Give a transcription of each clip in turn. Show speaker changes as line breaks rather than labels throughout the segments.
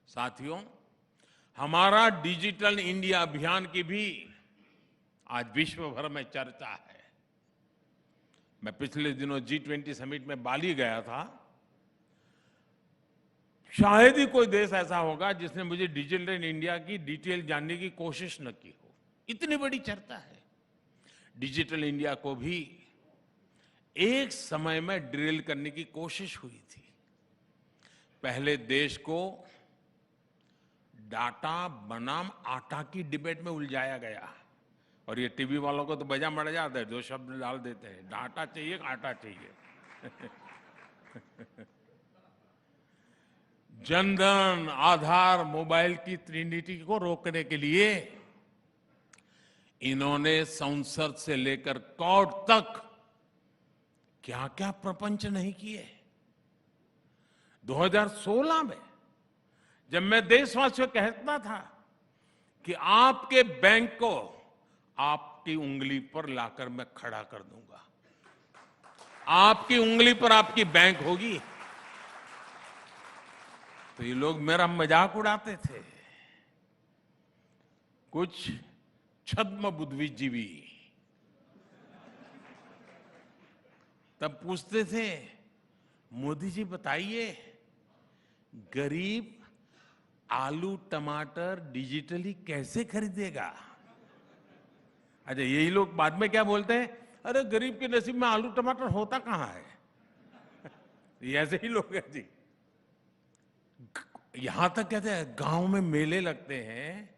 साथियों, हमारा digital India अभियान की भी आज विश्व भर में चर्चा है। मैं पिछले दिनों G20 समिट में बाली गया था। शायद ही कोई देश ऐसा होगा जिसने मुझे डिजिटल इंडिया की डिटेल जानने की कोशिश न की हो। इतनी बड़ी चर्चा है। डिजिटल इंडिया को भी एक समय में ड्रिल करने की कोशिश हुई थी। पहले देश को डाटा बनाम आटा की डिबेट में उलझाया गया। और ये टीवी वालों को तो बजा मर जाता है, दो शब्द डाल देते हैं, डाटा चाहिए आटा चाहिए। जनधन, आधार, मोबाइल की ट्रिनिटी को रोकने के लिए इन्होंने संसद से लेकर कोर्ट तक क्या क्या प्रपंच नहीं किए। 2016 में जब मैं देशवासियों कहता था कि आपके बैंक को आपकी उंगली पर लाकर मैं खड़ा कर दूंगा, आपकी उंगली पर आपकी बैंक होगी, तो ये लोग मेरा मजाक उड़ाते थे। कुछ छद्म बुद्धिजीवी तब पूछते थे, मोदी जी बताइए, गरीब आलू टमाटर डिजिटली कैसे खरीदेगा? अच्छा, यही लोग बाद में क्या बोलते हैं, अरे गरीब के नसीब में आलू टमाटर होता कहां है। ये ऐसे ही लोग हैं जी। यहां तक कहते हैं गांव में मेले लगते हैं,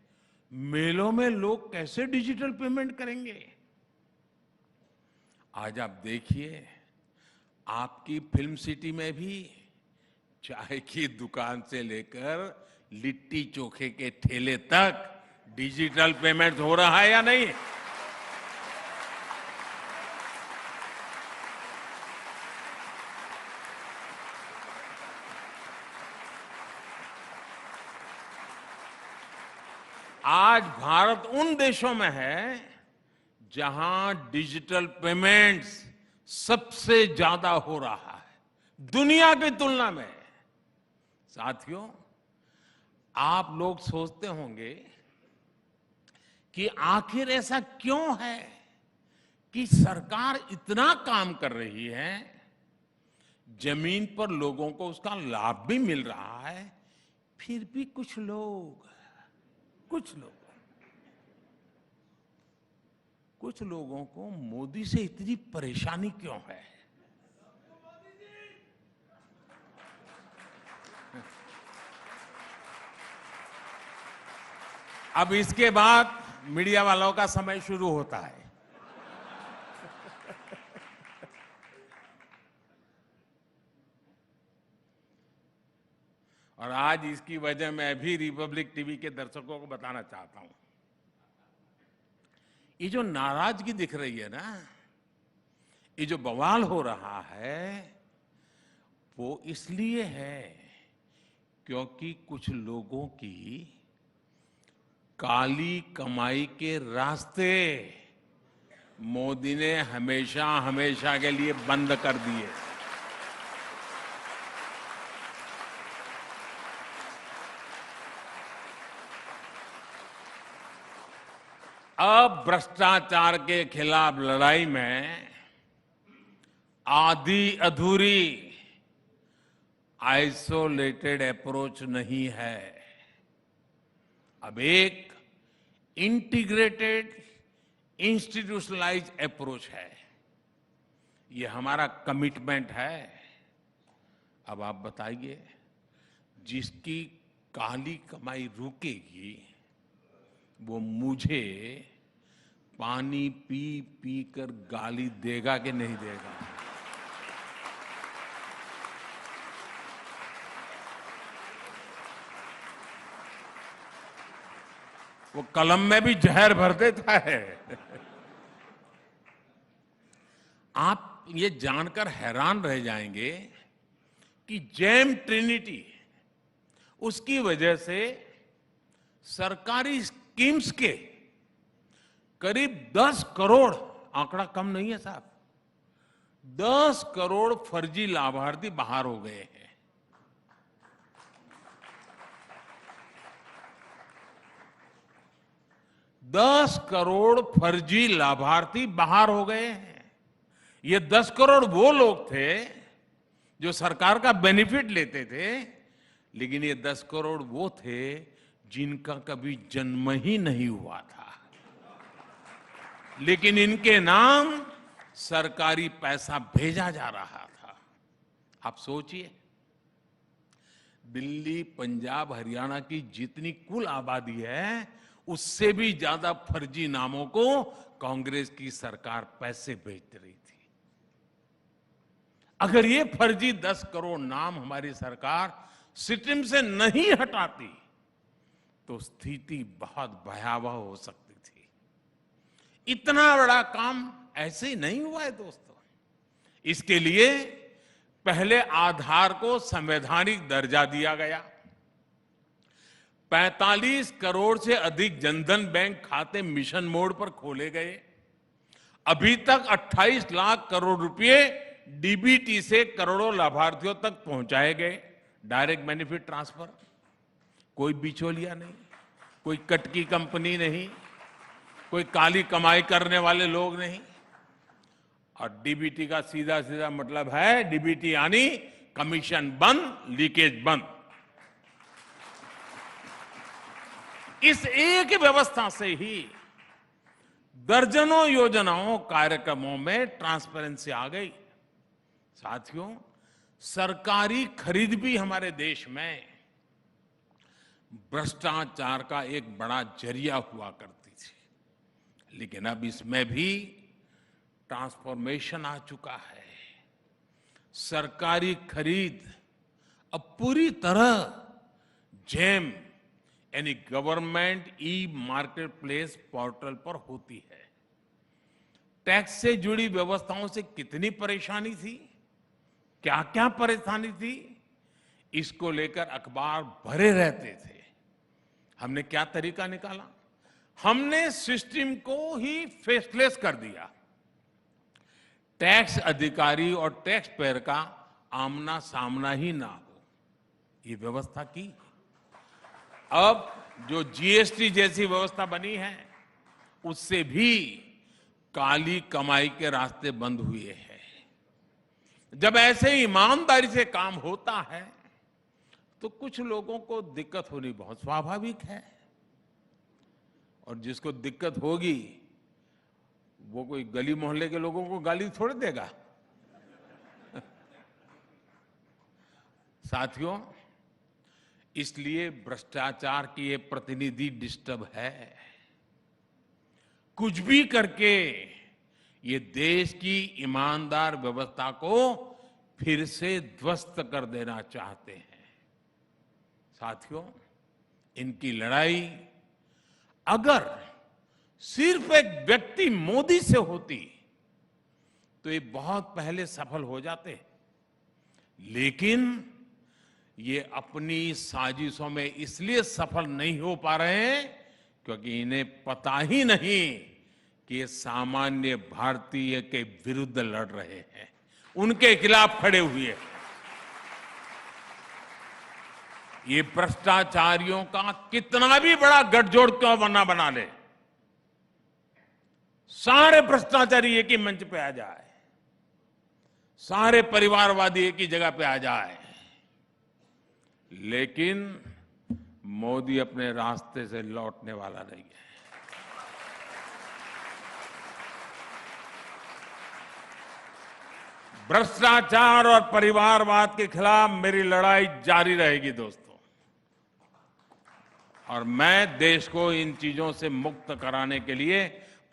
मेलों में लोग कैसे डिजिटल पेमेंट करेंगे? आज आप देखिए, आपकी फिल्म सिटी में भी चाय की दुकान से लेकर लिट्टी चोखे के ठेले तक डिजिटल पेमेंट हो रहा है या नहीं? आज भारत उन देशों में है जहां डिजिटल पेमेंट्स सबसे ज्यादा हो रहा है दुनिया की तुलना में। साथियों, आप लोग सोचते होंगे कि आखिर ऐसा क्यों है कि सरकार इतना काम कर रही है, जमीन पर लोगों को उसका लाभ भी मिल रहा है, फिर भी कुछ लोगों को मोदी से इतनी परेशानी क्यों है? अब इसके बाद मीडिया वालों का समय शुरू होता है। और आज इसकी वजह मैं भी रिपब्लिक टीवी के दर्शकों को बताना चाहता हूं। ये जो नाराजगी दिख रही है ना, ये जो बवाल हो रहा है, वो इसलिए है क्योंकि कुछ लोगों की काली कमाई के रास्ते मोदी ने हमेशा हमेशा के लिए बंद कर दिए। अब भ्रष्टाचार के खिलाफ लड़ाई में आधी अधूरी आइसोलेटेड अप्रोच नहीं है, अब एक इंटीग्रेटेड इंस्टीट्यूशनलाइज अप्रोच है। ये हमारा कमिटमेंट है। अब आप बताइए, जिसकी काली कमाई रुकेगी वो मुझे पानी पी पी कर गाली देगा कि नहीं देगा? वो कलम में भी जहर भर देता है। आप ये जानकर हैरान रह जाएंगे कि जेम ट्रिनिटी, उसकी वजह से सरकारी स्कीम्स के करीब 10 करोड़, आंकड़ा कम नहीं है साहब, 10 करोड़ फर्जी लाभार्थी बाहर हो गए हैं। 10 करोड़ फर्जी लाभार्थी बाहर हो गए हैं। ये 10 करोड़ वो लोग थे जो सरकार का बेनिफिट लेते थे, लेकिन ये 10 करोड़ वो थे जिनका कभी जन्म ही नहीं हुआ था, लेकिन इनके नाम सरकारी पैसा भेजा जा रहा था। आप सोचिए, दिल्ली, पंजाब, हरियाणा की जितनी कुल आबादी है, उससे भी ज्यादा फर्जी नामों को कांग्रेस की सरकार पैसे भेज रही थी। अगर ये फर्जी 10 करोड़ नाम हमारी सरकार सिस्टम से नहीं हटाती तो स्थिति बहुत भयावह हो सकती थी। इतना बड़ा काम ऐसे ही नहीं हुआ है दोस्तों। इसके लिए पहले आधार को संवैधानिक दर्जा दिया गया। 45 करोड़ से अधिक जनधन बैंक खाते मिशन मोड पर खोले गए। अभी तक 28 लाख करोड़ रुपए डीबीटी से करोड़ों लाभार्थियों तक पहुंचाए गए। डायरेक्ट बेनिफिट ट्रांसफर, कोई बिचौलिया नहीं, कोई कटकी कंपनी नहीं, कोई काली कमाई करने वाले लोग नहीं। और डीबीटी का सीधा सीधा मतलब है, डीबीटी यानी कमीशन बंद, लीकेज बंद। इस एक व्यवस्था से ही दर्जनों योजनाओं, कार्यक्रमों में ट्रांसपेरेंसी आ गई। साथियों, सरकारी खरीद भी हमारे देश में भ्रष्टाचार का एक बड़ा जरिया हुआ करती थी, लेकिन अब इसमें भी ट्रांसफॉर्मेशन आ चुका है। सरकारी खरीद अब पूरी तरह जेम यानी government e market place portal पर होती है। टैक्स से जुड़ी व्यवस्थाओं से कितनी परेशानी थी, क्या क्या परेशानी थी, इसको लेकर अखबार भरे रहते थे। हमने क्या तरीका निकाला? हमने सिस्टम को ही फेसलेस कर दिया। टैक्स अधिकारी और टैक्स पेयर का आमना सामना ही ना हो, ये व्यवस्था की। अब जो जीएसटी जैसी व्यवस्था बनी है, उससे भी काली कमाई के रास्ते बंद हुए हैं। जब ऐसे ईमानदारी से काम होता है तो कुछ लोगों को दिक्कत होनी बहुत स्वाभाविक है, और जिसको दिक्कत होगी वो कोई गली मोहल्ले के लोगों को गाली थोड़ी देगा। साथियों, इसलिए भ्रष्टाचार की ये प्रतिनिधि डिस्टर्ब है। कुछ भी करके ये देश की ईमानदार व्यवस्था को फिर से ध्वस्त कर देना चाहते हैं। साथियों, इनकी लड़ाई अगर सिर्फ एक व्यक्ति मोदी से होती तो ये बहुत पहले सफल हो जाते, लेकिन ये अपनी साजिशों में इसलिए सफल नहीं हो पा रहे हैं क्योंकि इन्हें पता ही नहीं कि ये सामान्य भारतीय के विरुद्ध लड़ रहे हैं, उनके खिलाफ खड़े हुए हैं। ये भ्रष्टाचारियों का कितना भी बड़ा गठजोड़ क्यों बना ले, सारे भ्रष्टाचारी एक ही मंच पे आ जाए, सारे परिवारवादी एक ही जगह पे आ जाए, लेकिन मोदी अपने रास्ते से लौटने वाला नहीं है। भ्रष्टाचार और परिवारवाद के खिलाफ मेरी लड़ाई जारी रहेगी दोस्तों, और मैं देश को इन चीजों से मुक्त कराने के लिए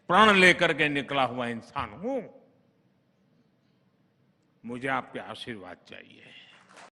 प्रण लेकर के निकला हुआ इंसान हूं। मुझे आपके आशीर्वाद चाहिए।